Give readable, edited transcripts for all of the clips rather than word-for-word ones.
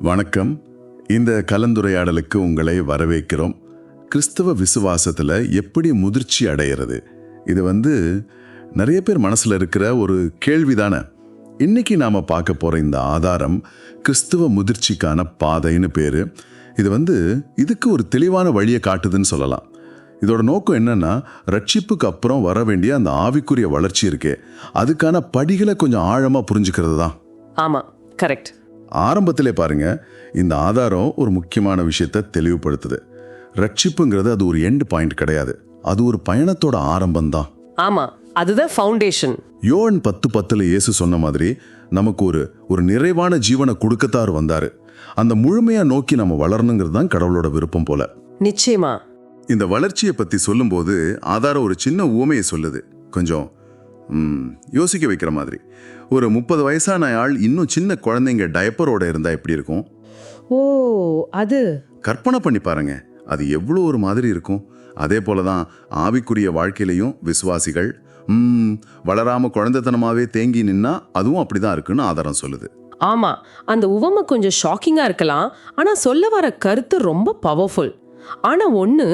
வணக்கம். இந்த கலந்துரையாடலுக்கு உங்களை வரவேற்கிறோம். கிறிஸ்தவ விசுவாசத்தில் எப்படி முதிர்ச்சி அடையிறது, இது நிறைய பேர் மனசில் இருக்கிற ஒரு கேள்விதானே. இன்னைக்கு நாம் பார்க்க போகிற இந்த ஆதாரம் கிறிஸ்தவ முதிர்ச்சிக்கான பாதைன்னு பேர். இதுக்கு ஒரு தெளிவான வழியை காட்டுதுன்னு சொல்லலாம். இதோட நோக்கம் என்னன்னா, ரட்சிப்புக்கு அப்புறம் வர வேண்டிய அந்த ஆவிக்குரிய வளர்ச்சி இருக்கே, அதுக்கான படிகளை கொஞ்சம் ஆழமாக புரிஞ்சுக்கிறது தான். ஆமாம், கரெக்ட். ஆரம்பத்திலே பாருங்க, இந்த ஆதாரம் ஒரு முக்கியமான விஷயத்தை தெளிவுபடுத்துது. ரட்சிப்புங்கிறது அது ஒரு எண்ட் பாயிண்ட் கிடையாது, அது ஒரு பயணத்தோட ஆரம்பம் தான். ஆமாம், அதுதான் ஃபவுண்டேஷன். யோவான் 10:10 இயேசு சொன்ன மாதிரி நமக்கு ஒரு நிறைவான ஜீவனை கொடுக்கத்தார் வந்தாரு. அந்த முழுமையா நோக்கி நம்ம வளரணுங்கிறது தான் கடவுளோட விருப்பம் போல. நிச்சயமா. இந்த வளர்ச்சியை பத்தி சொல்லும்போது ஆதாரம் ஒரு சின்ன உவமையை சொல்லுது, கொஞ்சம் யோசிக்க வைக்கிற மாதிரி. ஒரு 30 வயசான ஆள் இன்னும் சின்ன குழந்தைங்க டயப்பரோட இருந்தா எப்படி இருக்கும்? ஓ, அது கற்பனை பண்ணி பாருங்க, அது எவ்வளோ ஒரு மாதிரி இருக்கும். அதே போலதான் ஆவிக்குரிய வாழ்க்கையிலையும் விசுவாசிகள் வளராம குழந்தைத்தனமாவே தேங்கி நின்னா அதுவும் அப்படிதான் இருக்குன்னு ஆதாரம் சொல்லுது. ஆமா, அந்த உவமை கொஞ்சம் ஷாக்கிங்கா இருக்கலாம், ஆனா சொல்ல வர கருத்து ரொம்ப பவர்ஃபுல். ஆனா ஒண்ணு,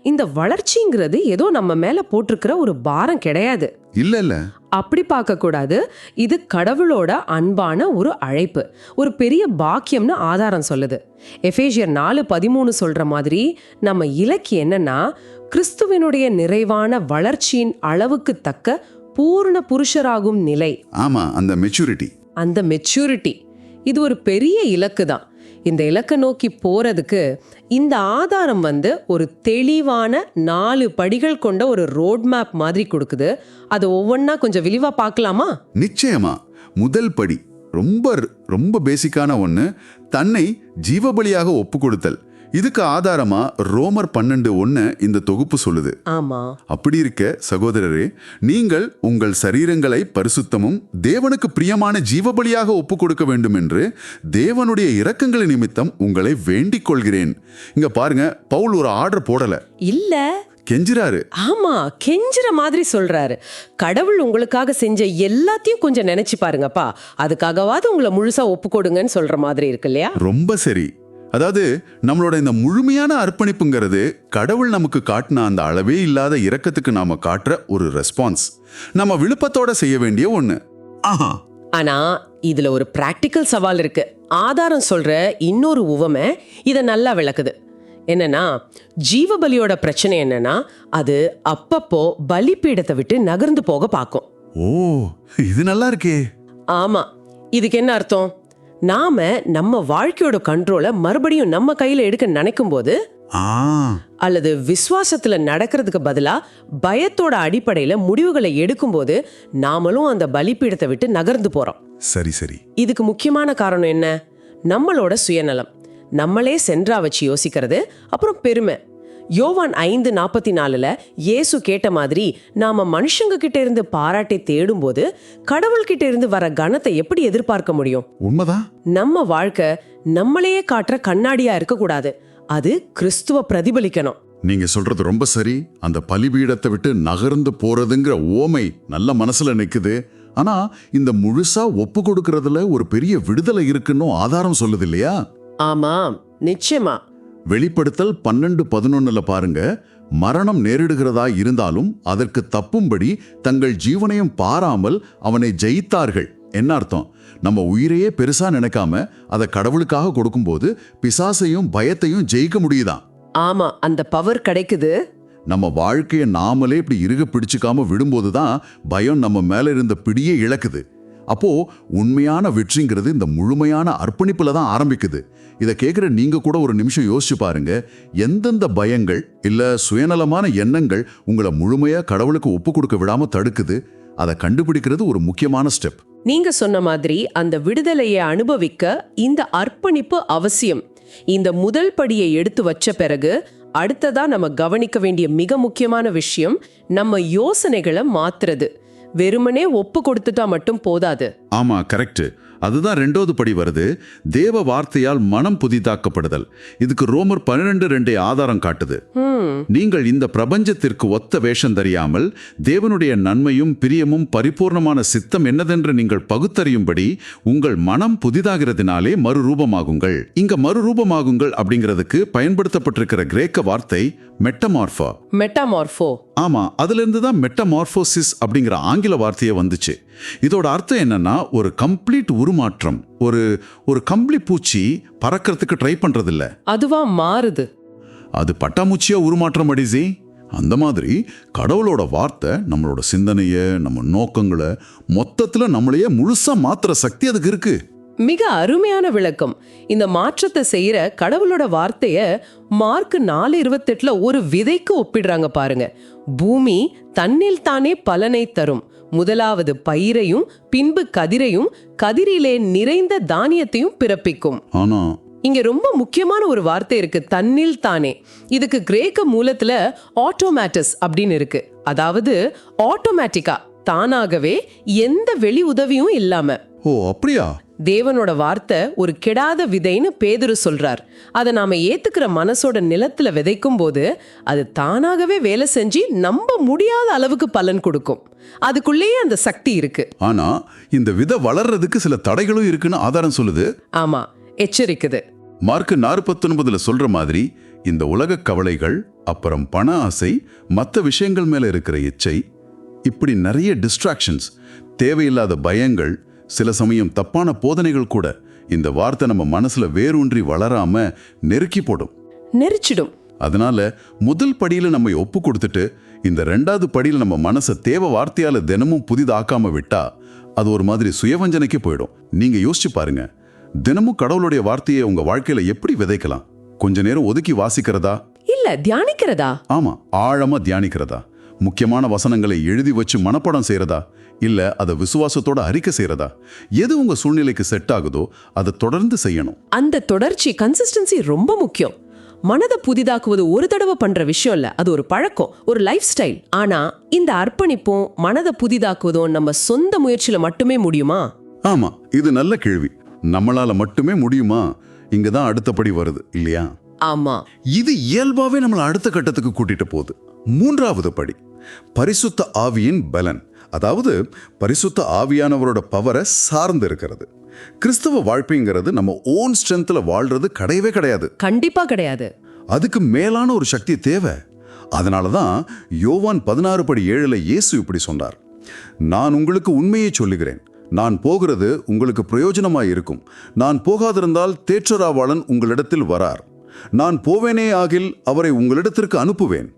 இந்த வளர்ச்சிங்கிறது ஏதோ நம்ம மேல போட்டிருக்கிற ஒரு பாரம் கிடையாது. இல்ல அப்படி பார்க்க கூடாது. இது கடவுளோட அன்பான ஒரு அழைப்பு, ஒரு பெரிய பாக்கியம்னு ஆதாரம் சொல்லுது. எபேசியர் 4:13 சொல்ற மாதிரி நம்ம இலக்கு என்னன்னா, கிறிஸ்துவினுடைய நிறைவான வளர்ச்சியின் அளவுக்கு தக்க பூர்ண புருஷராகும் நிலை. ஆமா, அந்த மெச்சூரிட்டி. இது ஒரு பெரிய இலக்கு தான். இந்த இலக்கை நோக்கி போறதுக்கு இந்த ஆதாரம் ஒரு தெளிவான 4 படிகள் கொண்ட ஒரு ரோட் மேப் மாதிரி கொடுக்குது. அது ஒவ்வொன்னா கொஞ்சம் விரிவா பார்க்கலாமா? நிச்சயமா. முதல் படி ரொம்ப ரொம்ப பேசிக்கான ஒண்ணு, தன்னை ஜீவபலியாக ஒப்பு கொடுத்தல். இதுக்கு ஆதாரமா ரோமர் 12:1 இந்த தொகுப்பு சொல்லுது. ஆமா. அப்படி இருக்க சகோதரரே, நீங்கள் உங்கள் சரீரங்களை பரிசுத்தமும் தேவனுக்கு பிரியமான ஜீவபலியாக ஒப்பு கொடுக்க வேண்டும் என்று தேவனுடைய இரக்கங்களின் நிமித்தம் உங்களை வேண்டிக் கொள்கிறேன். இங்க பாருங்க, பவுல் ஒரு ஆர்டர் போடல, இல்ல, கெஞ்சுறாரு. ஆமா, கெஞ்சுற மாதிரி சொல்றாரு. கடவுள் உங்களுக்காக செஞ்ச எல்லாத்தையும் கொஞ்சம் நினைச்சு பாருங்கப்பா, அதுக்காகவாது உங்களை முழுசா ஒப்பு கொடுங்கன்னு சொல்ற மாதிரி இருக்கு இல்லையா? ரொம்ப சரி. அதாவது நம்மளோட இந்த முழுமையான அர்ப்பணிப்புங்கிறது கடவுள் நமக்கு காட்டின அந்த அளவே இல்லாத இரக்கத்துக்கு நாம காட்டுற ஒரு ரெஸ்பான்ஸ், நம்ம விழுப்பத்தோட செய்ய வேண்டிய ஒண்ணு. ஆஹா. ஆனா இதுல ஒரு பிராக்டிக்கல் சவால் இருக்கு. ஆதாரம் சொல்ற இன்னொரு உவமை இதை நல்லா விளக்குது. என்னன்னா, ஜீவபலியோட பிரச்சனை என்னன்னா, அது அப்பப்போ பலிபீடத்தை விட்டு நகர்ந்து போக பார்க்கும். ஓ, இது நல்லா இருக்கே. ஆமா, இதுக்கு என்ன அர்த்தம்? நாம நம்ம வாழ்க்கையோட கண்ட்ரோலை மறுபடியும் நம்ம கையில எடுக்க நினைக்கும் போது, அல்லது விசுவாசத்துல நடக்கிறதுக்கு பதிலா பயத்தோட அடிப்படையில முடிவுகளை எடுக்கும் போது நாமளும் அந்த பலிபீடத்தை விட்டு நகர்ந்து போறோம். சரி. இதுக்கு முக்கியமான காரணம் என்ன? நம்மளோட சுயநலம், நம்மளே சென்றா வச்சு யோசிக்கிறது, அப்புறம் பெருமை. யோவான் 5:44 இயேசு கேட்ட மாதிரி நாம மனுஷங்க கிட்ட இருந்து பாராட்டை தேடும் போது கடவுள்கிட்ட இருந்து வர கனத்தை எப்படி எதிர்பார்க்க முடியும்? உண்மைதான். நம்ம வாழ்க்கை நம்மளையே காட்டுற கண்ணாடியா இருக்க கூடாது, அது கிறிஸ்துவ பிரதிபலிக்கணும். நீங்க சொல்றது ரொம்ப சரி. அந்த பலிபீடத்தை விட்டு நகர்ந்து போறதுங்கிற ஓமை நல்ல மனசுல நிக்குது. ஆனா இந்த முழுசா ஒப்பு கொடுக்கறதுல ஒரு பெரிய விடுதலை இருக்குன்னு ஆதாரம் சொல்லுது இல்லையா? ஆமா, நிச்சயமா. வெளிப்படுத்தல் 12:11 பாருங்க, மரணம் நேரிடுகிறதா இருந்தாலும் அதற்கு தப்பும்படி தங்கள் ஜீவனையும் பாராமல் அவனை ஜெயித்தார்கள். என்ன அர்த்தம்? நம்ம உயிரையே பெருசா நினைக்காம அதை கடவுளுக்காக கொடுக்கும்போது பிசாசையும் பயத்தையும் ஜெயிக்க முடியுதான். ஆமா, அந்த பவர் கிடைக்குது. நம்ம வாழ்க்கையை நாமளே இப்படி இறுக பிடிச்சுக்காம விடும்போதுதான் பயம் நம்ம மேல இருந்த பிடியே இழக்குது. அப்போ உண்மையான வெற்றிங்கிறது இந்த முழுமையான அர்ப்பணிப்புல தான் ஆரம்பிக்குது. இதை கேட்குற நீங்க கூட ஒரு நிமிஷம் யோசிச்சு பாருங்க, எந்தெந்த பயங்கள் இல்ல சுயநலமான எண்ணங்கள் உங்களை முழுமையா கடவுளுக்கு ஒப்பு கொடுக்க விடாம தடுக்குது, அதை கண்டுபிடிக்கிறது ஒரு முக்கியமான ஸ்டெப். நீங்க சொன்ன மாதிரி அந்த விடுதலையை அனுபவிக்க இந்த அர்ப்பணிப்பு அவசியம். இந்த முதல் படியை எடுத்து வச்ச பிறகு அடுத்ததா நம்ம கவனிக்க வேண்டிய மிக முக்கியமான விஷயம், நம்ம யோசனைகளை மாத்துறது. வெறுமனே ஒப்பு கொடுத்துட்டா மட்டும் போதாது. ஆமா, கரெக்ட். அதுதான் 2வது படி வருது, தேவ வார்த்தையால் மனம் புதிதாக்கப்படுதல். இதுக்கு ரோமர் 12:2 ஆதாரம் காட்டுது. நீங்கள் இந்த பிரபஞ்சத்திற்கு ஒத்த வேஷம் தெரியாமல் தேவனுடைய நன்மையும் பிரியமும் பரிபூர்ணமான சித்தம் என்னதென்று நீங்கள் பகுத்தறியும்படி உங்கள் மனம் புதிதாகிறதுனாலே மறுரூபமாகுங்கள். இங்க மறுரூபமாகுங்கள் அப்படிங்கிறதுக்கு பயன்படுத்தப்பட்டிருக்கிற கிரேக்க வார்த்தை மெட்டமார்பா. மெட்டாமார்போ. ஆமா, அதுல இருந்து தான் மெட்டமார்போசிஸ் அப்படிங்கிற ஆங்கில வார்த்தையே வந்துச்சு. இதோட அர்த்தம் என்னன்னா, ஒரு கம்ப்ளீட் உருமாற்றம். ஒரு கம்பளி பூச்சி பறக்கிறதுக்கு ட்ரை பண்றது இல்ல, அதுவா மாறுது. அது பட்டாமூச்சியா உருமாற்றம் அடிச்சு. அந்த மாதிரி கடவுளோட வார்த்தை நம்மளோட சிந்தனைய, நம்ம நோக்கங்களை மொத்தத்துல நம்மளையே முழுசா மாத்துற சக்தி அதுக்கு இருக்கு. மிக அருமையான விளக்கம். இந்த மாற்றத்தை செய்யற கடவுளோட வார்த்தைய மார்க் 4:28 ஒரு விதைக்கு ஒப்பிடுறாங்க பாருங்க. பூமி தன்னில் தானே பலனை தரும். முதலாவது பயிரையும் பின்பு கதிரையும், கதிரிலே நிறைந்த தானியத்தையும் பிறப்பிக்கும். ஆனா இங்க ரொம்ப முக்கியமான ஒரு வார்த்தை இருக்கு, தன்னில் தானே. இதுக்கு கிரேக்க மூலத்துல ஆட்டோமேட்டஸ் அப்படின்னு இருக்கு. அதாவது ஆட்டோமேட்டிக்கா, தானாகவே, எந்த வெளி உதவியும் இல்லாம. ஓ அப்படியா? தேவனோட வார்த்தை ஒரு கெடாத விதைன்னு பேதுரு சொல்றார். அதை நாம ஏத்துக்கிற மனசோட நிலத்துல விதைக்கும் போது அது தானாகவே வேலை செஞ்சு நம்ப முடியாத அளவுக்கு பலன் கொடுக்கும். அதுக்குள்ளேயே அந்த சக்தி இருக்கு. ஆனா இந்த விதை வளர்றதுக்கு சில தடைகளும் இருக்குன்னு ஆதாரம் சொல்லுது. ஆமா, எச்சரிக்குது. மார்க் 4:19 சொல்ற மாதிரி இந்த உலக கவலைகள், அப்புறம் பண ஆசை, மற்ற விஷயங்கள் மேல இருக்கிற இச்சை, இப்படி நிறைய டிஸ்ட்ராக்ஷன்ஸ், தேவையில்லாத பயங்கள், சில சமயம் தப்பான போதனைகள் கூட இந்த வார்த்தை நம்ம மனசுல வேரூன்றி வளராம நெருக்கி போடும், நெரிச்சிடும். அதனால முதல் படியில நம்ம ஒப்பு கொடுத்துட்டு இந்த 2வது படியில நம்ம மனசை தேவ வார்த்தையால தினமும் புதிதாக்காம விட்டா அது ஒரு மாதிரி சுயவஞ்சனைக்கு போயிடும். நீங்க யோசிச்சு பாருங்க, தினமும் கடவுளுடைய வார்த்தையை உங்க வாழ்க்கையில எப்படி விதைக்கலாம்? கொஞ்ச நேரம் ஒதுக்கி வாசிக்கிறதா? இல்ல தியானிக்கிறதா? ஆமா, ஆழமா தியானிக்கிறதா? முக்கியமான வசனங்களை எழுதி வச்சு மனப்பாடம் செய்யறதா? இல்ல அதை விசுவாசத்தோட அறிக்கை செய்யறதா? எது உங்க சூழ்நிலைக்கு செட் ஆகுதோ அதை தொடர்ந்து செய்யணும். அந்த தொடர்ச்சி, கன்சிஸ்டன்சி ரொம்ப முக்கியம். மனதை புதிதாக்குவது ஒரு தடவை பண்ற விஷயம் இல்ல, அது ஒரு பழக்கம், ஒரு லைஃப் ஸ்டைல். ஆனா இந்த அர்ப்பணிப்பும் மனதை புதிதாக்குவதும் நம்ம சொந்த முயற்சியில மட்டுமே முடியுமா? ஆமா, இது நல்ல கேள்வி. நம்மளால மட்டுமே முடியுமா? இங்கதான் அடுத்தபடி வருது இல்லையா? ஆமா, இது இயல்பாவே நம்மளை அடுத்த கட்டத்துக்கு கூட்டிட்டு போகுது. 3வது படி, பரிசுத்த ஆவியின் பலன். அதாவது பரிசுத்த ஆவியானவரோட பவரை சார்ந்து இருக்கிறது. கிறிஸ்தவ வாழ்க்கைங்கிறது நம்ம ஓன் ஸ்ட்ரென்த்ல வாழ்றது கிடையவே கிடையாது. கண்டிப்பா கிடையாது. அதுக்கு மேலான ஒரு சக்தி தேவை. அதனாலதான் யோவான் 16:7 இயேசு இப்படி சொன்னார், நான் உங்களுக்கு உண்மையை சொல்லுகிறேன், நான் போகிறது உங்களுக்கு பிரயோஜனமாய் இருக்கும். நான் போகாதிருந்தால் தேற்றராவாளன் உங்களிடத்தில் வரார். நான் போவேனே ஆகில் அவரை உங்களிடத்திற்கு அனுப்புவேன்.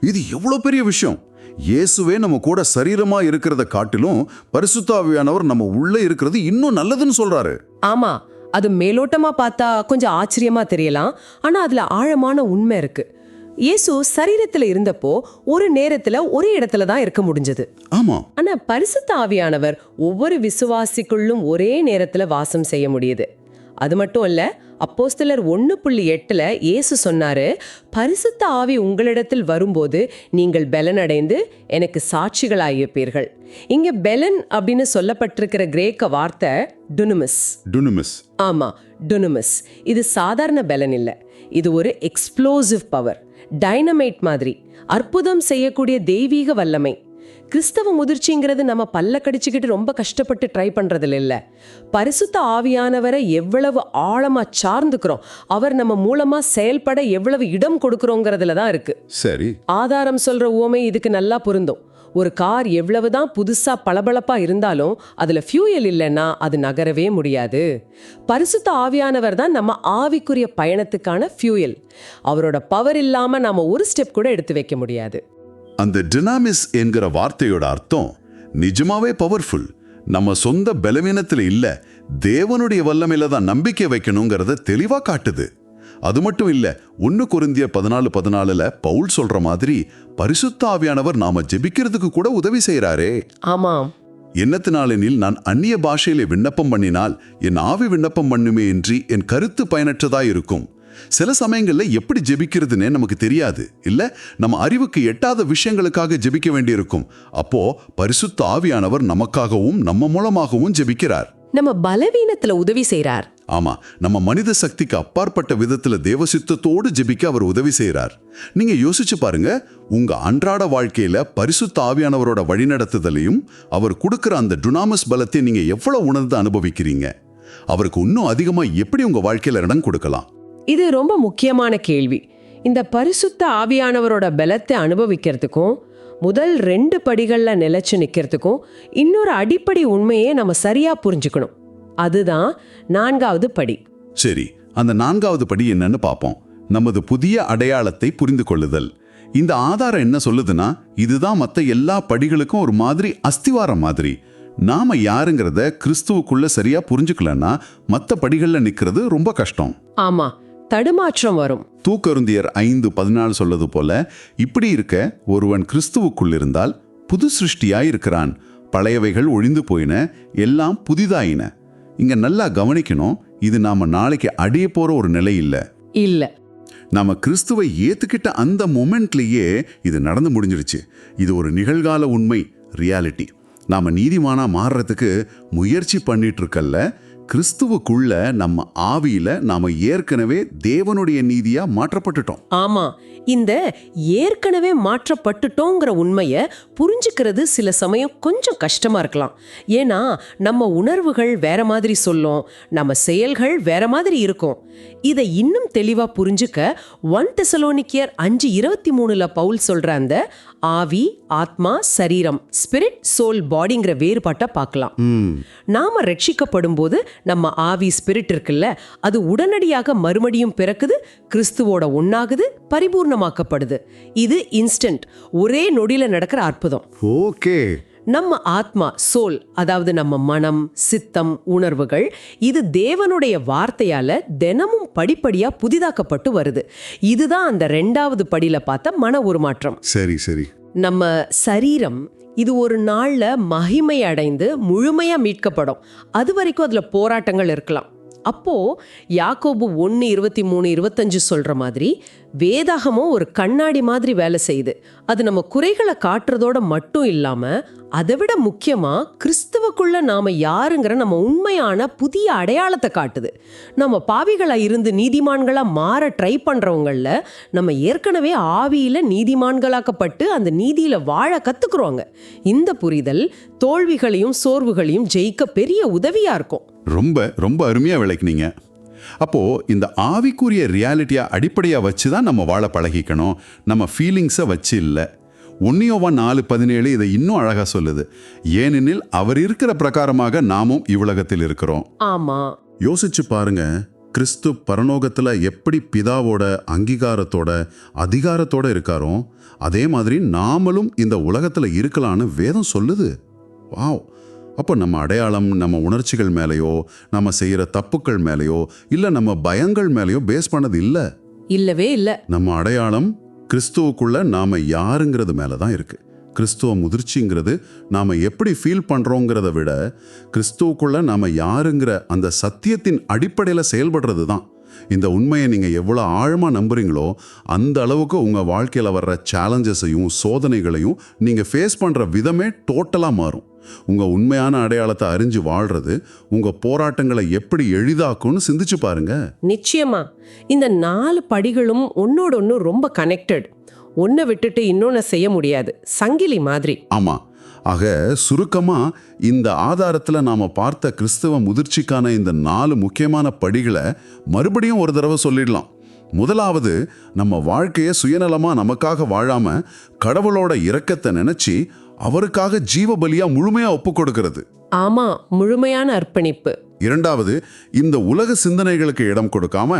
இது எவ்வளவு பெரிய விஷயம். இயேசுவே நம்ம கூட சரீரமா இருக்கிறத காட்டிலும் பரிசுத்த ஆவியானவர் நம்ம உள்ள இருக்கிறது இன்னும் நல்லதுன்னு சொல்றாரு. ஆமா, அது மேலோட்டமா பார்த்தா கொஞ்சம் ஆச்சரியமா தெரியலாம். ஆனா அதுல ஆழமான உண்மை இருக்கு. இயேசு சரீரத்துல இருந்தப்போ ஒரு நேரத்துல ஒரு இடத்துல தான் இருக்க முடிஞ்சது. ஆமா, ஆனா பரிசுத்த ஆவியானவர் ஒவ்வொரு விசுவாசிக்குள்ளும் ஒரே நேரத்துல வாசம் செய்ய முடியுது. அது மட்டும் இல்ல, அப்போஸ்தலர் 1:8 இயேசு சொன்னாரு, பரிசுத்த ஆவி உங்களிடத்தில் வரும்போது நீங்கள் பெலனடைந்து எனக்கு சாட்சிகளாயிருப்பீர்கள். இங்க பெலன் அப்படின்னு சொல்லப்பட்டிருக்கிற கிரேக்க வார்த்தை டுனமிஸ். ஆமா, டுனமிஸ். இது சாதாரண பெலன் இல்ல, இது ஒரு எக்ஸ்ப்ளோசிவ் பவர், டைனமைட் மாதிரி, அற்புதம் செய்யக்கூடிய தெய்வீக வல்லமை. கிறிஸ்தவ முதிர்ச்சிங்கிறது நம்ம பல்ல கடிச்சுக்கிட்டு ரொம்ப கஷ்டப்பட்டு ட்ரை பண்றதுல இல்ல, பரிசுத்த ஆவியானவரை எவ்வளவு ஆழமா சார்ந்துக்கிறோம், அவர் நம்ம மூலமா செயல்பட எவ்வளவு இடம் கொடுக்கிறோங்கிறதுல தான் இருக்கு. சரி, ஆதாரம் சொல்ற உவமை இதுக்கு நல்லா பொருந்தும். ஒரு கார் எவ்வளவுதான் புதுசா பளபளப்பா இருந்தாலும் அதுல ஃபியூயல் இல்லைன்னா அது நகரவே முடியாது. பரிசுத்த ஆவியானவர் தான் நம்ம ஆவிக்குரிய பயணத்துக்கான ஃபியூயல். அவரோட பவர் இல்லாம நாம ஒரு ஸ்டெப் கூட எடுத்து வைக்க முடியாது. அந்த டினாமிஸ் என்கிற வார்த்தையோட அர்த்தம் நிஜமாவே பவர்ஃபுல். நம்ம சொந்த பலவீனத்துல இல்ல, தேவனுடைய வல்லமையில தான் நம்பிக்கை வைக்கணுங்கிறத தெளிவா காட்டுது. அது மட்டும் இல்ல, 1 கொரிந்தியர் 14:14 பவுல் சொல்ற மாதிரி பரிசுத்த ஆவியானவர் நாம ஜெபிக்கிறதுக்கு கூட உதவி செய்யறாரே. ஆமாம். என்னத்தினாலெனில் நான் அந்நிய பாஷையிலே விண்ணப்பம் பண்ணினால் என் ஆவி விண்ணப்பம் பண்ணுமே என்று என் கருத்து பயனற்றதா இருக்கும். சில சமயங்கள்ல எப்படி ஜெபிக்கிறதுனே நமக்கு தெரியாது இல்ல, நம்ம அறிவுக்கு எட்டாத விஷயங்களுக்காக ஜெபிக்க வேண்டியிருக்கும். அப்போ பரிசுத்த ஆவியானவர் நமக்காகவும் நம்ம மூலமாகவும் ஜெபிக்கிறார். நம்ம பலவீனத்துல உதவி செய்றார். ஆமா, நம்ம மனித சக்திக்கு அப்பாற்பட்ட விதத்துல தேவசித்தத்தோடு ஜெபிக்க அவர் உதவி செய்றார். நீங்க யோசிச்சு பாருங்க, உங்க அன்றாட வாழ்க்கையில பரிசுத்த ஆவியானவரோட வழிநடத்துதலையும் அவர் கொடுக்கிற அந்த டுனாமஸ் பலத்தை நீங்க எவ்வளவு உணர்ந்து அனுபவிக்கிறீங்க? அவருக்கு இன்னும் அதிகமா எப்படி உங்க வாழ்க்கையில இடம் கொடுக்கலாம்? இது ரொம்ப முக்கியமான கேள்வி. இந்த பரிசுத்த ஆவியானவரோட பலத்தை அனுபவிக்கிறதுக்கும் முதல் 2 படிகள்ல நிலைச்சு நிக்கிறதுக்கும் இன்னொரு அடிப்படை உண்மையை நம்ம சரியா புரிஞ்சுக்கணும். அதுதான் 4வது படி. சரி, அந்த 4வது படி என்னன்னு பார்ப்போம். நமது புதிய அடையாளத்தை புரிந்து கொள்ளுதல். இந்த ஆதாரம் என்ன சொல்லுதுன்னா, இதுதான் மற்ற எல்லா படிகளுக்கும் ஒரு மாதிரி அஸ்திவாரம் மாதிரி. நாம யாருங்கிறத கிறிஸ்துவுக்குள்ள சரியா புரிஞ்சுக்கலன்னா மற்ற படிகள்ல நிக்கிறது ரொம்ப கஷ்டம். ஆமா, தடுமாற்றம் வரும். தூக்கருந்தியர் 5:14 சொல்லது போல, இப்படி இருக்க ஒருவன் கிறிஸ்துவுக்குள் இருந்தால் புது சிருஷ்டியாய் இருக்கிறான், பழையவைகள் ஒழிந்து போயின, எல்லாம் புதிதாயின. இங்க நல்லா கவனிக்கணும், இது நாம நாளைக்கு அடைய போற ஒரு நிலை இல்ல. நாம கிறிஸ்துவை ஏத்துக்கிட்ட அந்த மொமெண்ட்லயே இது நடந்து முடிஞ்சிடுச்சு. இது ஒரு நிகழ்கால உண்மை, ரியாலிட்டி. நாம நீதிமானா மாறுறதுக்கு முயற்சி பண்ணிட்டு இருக்கல்ல, கிறிஸ்துவுக்குள்ள நம்ம ஆவியில நாம ஏற்கனவே தேவனுடைய நீதியா மாற்றப்பட்டுட்டோம். ஆமா, இந்த ஏற்கனவே மாற்றப்பட்டுட்டோங்கிற உண்மையை புரிஞ்சுக்கிறது சில சமயம் கொஞ்சம் கஷ்டமா இருக்கலாம். ஏன்னா நம்ம உணர்வுகள் வேற மாதிரி சொல்லும், நம்ம செயல்கள் வேற மாதிரி இருக்கும். இதை இன்னும் தெளிவா புரிஞ்சுக்க 1 தெசலோனிக்கேயர் 5:23 பவுல் சொல்ற அந்த ஆவி, ஆத்மா, சரீரம், ஸ்பிரிட், சோல், பாடிங்கிற வேறுபாட்டை பார்க்கலாம். நாம ரட்சிக்கப்படும் போது நம்ம ஆவி, ஸ்பிரிட் இருக்குல்ல, அது உடனடியாக மறுபடியும் பிறக்குது, கிறிஸ்துவோட ஒண்ணாகுது, பரிபூர்ணமாக்கப்படுது. இது இன்ஸ்டன்ட், ஒரே நொடியில நடக்கிற அற்புதம். ஓகே. நம்ம ஆத்மா, சோல், அதாவது நம்ம மனம், சித்தம், உணர்வுகள், இது தேவனுடைய வார்த்தையால தினமும் படிப்படியா புதிதாக்கப்பட்டு வருது. இதுதான் அந்த 2வது படியில பார்த்த மன உருமாற்றம். சரி சரி. நம்ம சரீரம் இது ஒரு நாள்ல மகிமை அடைந்து முழுமையா மீட்கப்படும். அது வரைக்கும் அதுல போராட்டங்கள் இருக்கலாம். அப்போ யாக்கோபு 1:23-25 சொல்ற மாதிரி வேதாகமும் ஒரு கண்ணாடி மாதிரி வேலை செய்யுது. அது நம்ம குறைகளை காட்டுறதோட மட்டும் இல்லாம, அதை விட முக்கியமா கிறிஸ்துவுக்குள்ள நாம யாருங்கிற நம்ம உண்மையான புதிய அடையாளத்தை காட்டுது. நம்ம பாவிகளா இருந்து நீதிமான்களா மாற ட்ரை பண்றவங்கள நம்ம ஏற்கனவே ஆவியில நீதிமான்களாக்கப்பட்டு அந்த நீதியில வாழ கத்துக்குறோங்க. இந்த புரிதல் தோல்விகளையும் சோர்வுகளையும் ஜெயிக்க பெரிய உதவியா இருக்கும். ரொம்ப ரொம்ப அருமையா விளக்குனீங்க. அப்போ இந்த ஆவிக்குரிய ரியாலிட்டியா அடிப்படையா வச்சு தான் நம்ம வாழ பழகிக்கணும், நம்ம ஃபீலிங்ஸை வச்சு இல்லை. 1 யோவான் 4:17 இதை இன்னும் அழகா சொல்லுது. ஏனெனில் அவர் இருக்கிற பிரகாரமாக நாமும் இவ்வுலகத்தில் இருக்கிறோம். ஆமா, யோசிச்சு பாருங்க, கிறிஸ்து பரலோகத்துல எப்படி பிதாவோட அங்கீகாரத்தோட அதிகாரத்தோட இருக்காரோ அதே மாதிரி நாமளும் இந்த உலகத்துல இருக்கலான்னு வேதம் சொல்லுது. வாவ்! அப்போ நம்ம அடையாளம் நம்ம உணர்ச்சிகள் மேலேயோ நம்ம செய்யற தப்புக்கள் மேலேயோ இல்ல நம்ம பயங்கள் மேலேயோ பேஸ் பண்ணது இல்லவே இல்ல. நம்ம அடையாளம் கிறிஸ்துவுக்குள்ள நாம யாருங்கிறது மேலதான் இருக்கு. கிறிஸ்துவ முதிர்ச்சிங்கிறது நாம எப்படி ஃபீல் பண்றோங்கிறத விட கிறிஸ்துவுக்குள்ள நாம யாருங்கிற அந்த சத்தியத்தின் அடிப்படையில செயல்படுறது தான். இந்த உண்மையை நீங்க எவ்வளவு ஆழமா நம்புறீங்களோ அந்த அளவுக்கு உங்க வாழ்க்கையில வர்ற சேலஞ்சஸையும் சோதனைகளையும் நீங்க ஃபேஸ் பண்ற விதமே டோட்டலா மாறும். உங்க உண்மையான அடையாளத்தை அறிஞ்சு வாழ்றது உங்க போராட்டங்களை எப்படி எளிதாக்கும்னு சிந்திச்சு பாருங்க. நிச்சயமா இந்த 4 படிகளும் ஒன்னோட ஒன்னு ரொம்ப கனெக்டட். ஒன்னை விட்டுட்டு இன்னொன்னு செய்ய முடியாது, சங்கிலி மாதிரி. ஆமா. ஆக சுருக்கமா இந்த ஆதாரத்துல நாம பார்த்த கிறிஸ்தவ முதிர்ச்சிக்கான இந்த 4 முக்கியமான படிகளை மறுபடியும் ஒரு தடவை சொல்லிடலாம். முதலாவது, நம்ம வாழ்க்கையை சுயநலமா நமக்காக வாழாம கடவுளோட இரக்கத்தை நினைச்சு அவருக்காக ஜீவ பலியா முழுமையா ஒப்பு கொடுக்கிறது. ஆமா, முழுமையான அர்ப்பணிப்பு. இரண்டாவது, இந்த உலக சிந்தனைகளுக்கு இடம் கொடுக்காம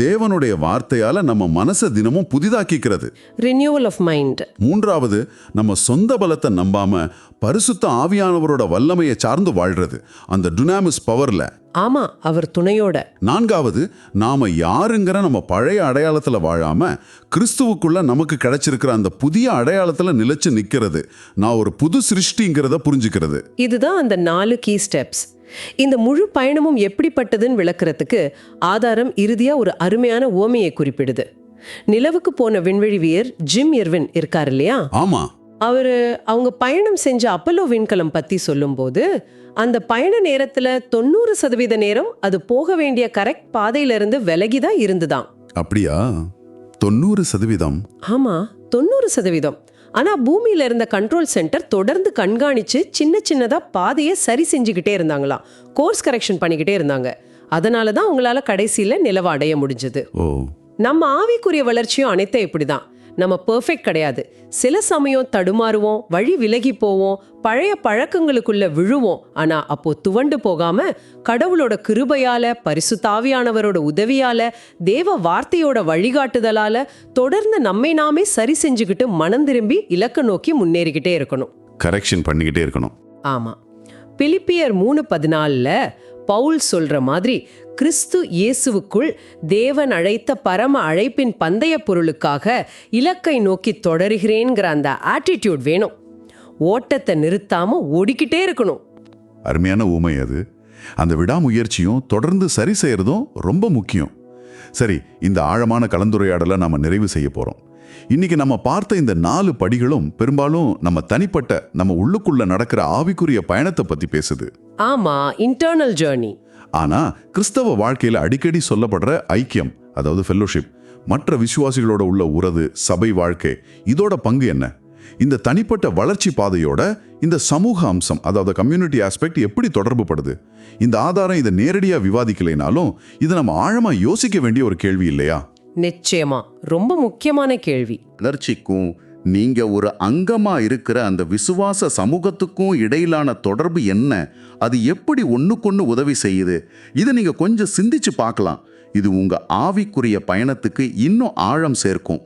தேவனுடைய வார்த்தையால நம்ம மனசை தினமும் புதிதாக்கிக்கிறது, ரினியூவல் ஆஃப் மைண்ட். மூன்றாவது, நம்ம சொந்த பலத்தை நம்பாம பரிசுத்த ஆவியானவரோட வல்லமையை சார்ந்து வாழ்றது, அந்த டுனாமிஸ் பவர்ல. ஆமா, அவர் துணையோட. நான்காவது, நாம யாருங்கிற நம்ம பழைய அடையாளத்துல வாழாம கிறிஸ்துவுக்குள்ள நமக்கு கிடைச்சிருக்கிற அந்த புதிய அடையாளத்துல நிலைச்சு நிக்கிறது, நான் ஒரு புது சிருஷ்டிங்கிறத புரிஞ்சுக்கிறது. இதுதான் அந்த 4 கீ ஸ்டெப்ஸ். இந்த முழு பயணமும் எப்படிப்பட்டதுன்னு விளக்குறதுக்கு ஆதாரம் இறுதியா ஒரு அருமையான உவமையை குறிப்பிடுது. நிலவுக்கு போன விண்வெளி வீரர் ஜிம் எர்வின் இருக்காரு இல்லையா? ஆமா. அவங்க பயணம் செஞ்ச அப்பல்லோ விண்கலம் பத்தி சொல்லும்போது அந்த பயண நேரத்துல 90% நேரம் அது போக வேண்டிய கரெக்ட் பாதையில இருந்து விலகிதான் இருந்துதான். அப்படியா? 90%? ஆமா, 90%. ஆனா பூமியில இருந்த கண்ட்ரோல் சென்டர் தொடர்ந்து கண்காணிச்சு சின்ன சின்னதா பாதையை சரி செஞ்சுக்கிட்டே இருந்தாங்களாம். கோர்ஸ் கரெக்ஷன் பண்ணிக்கிட்டே இருந்தாங்க. அதனாலதான் உங்களால கடைசியில நிலவ அடைய முடிஞ்சது. ஓ, நம்ம ஆவிக்குரிய வளர்ச்சியும் அனைத்தும் இப்படிதான். நம்ம பெர்ஃபெக்ட் கிடையாது. சில சமயம் தடுமாறுவோம், வழி விலகி போவோம், பழைய பழக்கங்களுக்குள்ள விழுவோம். ஆனா அப்போ துவண்டு போகாம கடவுளோட கிருபையால, பரிசுத்த ஆவியானவரோட உதவியால, தேவ வார்த்தையோட வழிகாட்டுதலால தொடர்ந்து நம்மை நாமே சரி செஞ்சுக்கிட்டு மனம் திரும்பி இலக்க நோக்கி முன்னேறிக்கிட்டே இருக்கணும். கரெக்ஷன் பண்ணிக்கிட்டே இருக்கணும். ஆமா. பிலிப்பியர் 3:14 பவுல் சொல்ற மாதிரி கிறிஸ்து இயேசுவுக்குள் தேவன் அழைத்த பரம அழைப்பின் பந்தய பொருளுக்காக இலக்கை நோக்கி தொடருகிறேங்கிற அந்த ஆட்டிடியூட் வேணும். ஓட்டத்தை நிறுத்தாம ஓடிக்கிட்டே இருக்கணும். அருமையான ஊமை அது. அந்த விடாமுயற்சியும் தொடர்ந்து சரி செய்யறதும் ரொம்ப முக்கியம். சரி, இந்த ஆழமான கலந்துரையாடலை நாம நிறைவு செய்ய போறோம். இன்னைக்கு நம்ம பார்த்த இந்த 4 படிகளும் பெரும்பாலும் நம்ம தனிப்பட்ட, நம்ம உள்ளுக்குள்ள நடக்கிற ஆவிக்குரிய பயணத்தை பத்தி பேசுது. ஆமா, இன்டர்னல் ஜர்னி. ஆனா கிறிஸ்தவ வாழ்க்கையில அடிக்கடி சொல்லப்படுற ஐக்கியம், அதாவது ஃபெல்லோஷிப், மற்ற விசுவாசிகளோட உள்ள உறவு, சபை வாழ்க்கை, இதோட பங்கு என்ன? இந்த தனிப்பட்ட வளர்ச்சி பாதையோட இந்த சமூக அம்சம், அதாவது கம்யூனிட்டி ஆஸ்பெக்ட் எப்படி தொடர்பு படுது? இந்த ஆதாரம் இதை நேரடியா விவாதிக்கலைனாலும் இது நம்ம ஆழமா யோசிக்க வேண்டிய ஒரு கேள்வி இல்லையா? நிச்சயமா, ரொம்ப முக்கியமான கேள்வி. வளர்ச்சிக்கும் நீங்க ஒரு அங்கமா இருக்கிற அந்த விசுவாச சமூகத்துக்கும் இடையிலான தொடர்பு என்ன? அது எப்படி ஒண்ணுக்கொன்னு உதவி செய்யுது? இதை நீங்க கொஞ்சம் சிந்திச்சு பார்க்கலாம். இது உங்க ஆவிக்குரிய பயணத்துக்கு இன்னும் ஆழம் சேர்க்கும்.